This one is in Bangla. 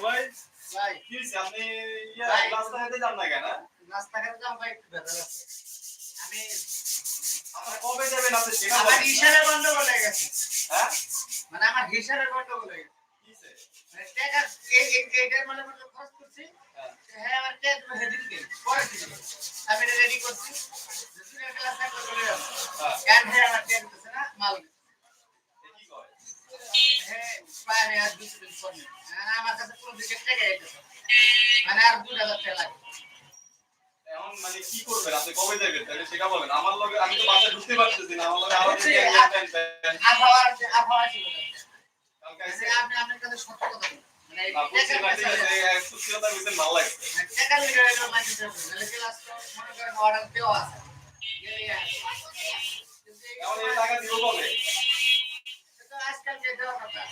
ভাই ভাই কি হইছে আপনি নাস্তা খেতে যান না কেন? নাস্তা খেতে যাও ভাই একটু ভেজাল আছে। আমি আপনারা কবে যাবেন আপনি সেটা আমার বলেন। হিসাবে গন্ডগোল হয়ে গেছে। হ্যাঁ? মানে আমার হিসাবে গন্ডগোল হয়ে গেছে। কিসে? মানে টাকা এইটার মানে খরচ করছি। হ্যাঁ। হ্যাঁ আমার টাকা তুমি হেডিং দিন পরে দিন। আমি এটা রেডি করছি। যদি ক্লাস থাকলে চলে যাবো। হ্যাঁ। কারণ হ্যাঁ আমার টাকা দিতেছে না মাল কি কয়? হ্যাঁ পারে আর ২ দিন পরে। আমার কাছে পুরো দিকে টাকা আইতেছে। মানে আর ২,০০০ টাকা লাগে। এখন মানে কি করবেন আপনি কবে যাবেন তাহলে সেটা বলেন আমার লগে আমি তো বাসায় ঢুকতে পারতেছি না আমার লগে আরো হচ্ছে, টেনশন আবহাওয়া ছিল না। কালকে মানে এসে আপনি আপনার কাছে সত্য কথা বলুন। মানে না বুঝছি টাকার না ঠিক পেছনে আছে সুস্থতা বুঝতে ভালো লাগছে টাকা লেগে গেল মানে তাহলে ক্লাস তো মনে করেন অর্ডার দেওয়া আছে। গেলে এখন এই টাকা দিব কবে তো আজকাল যে দেওয়ার কথা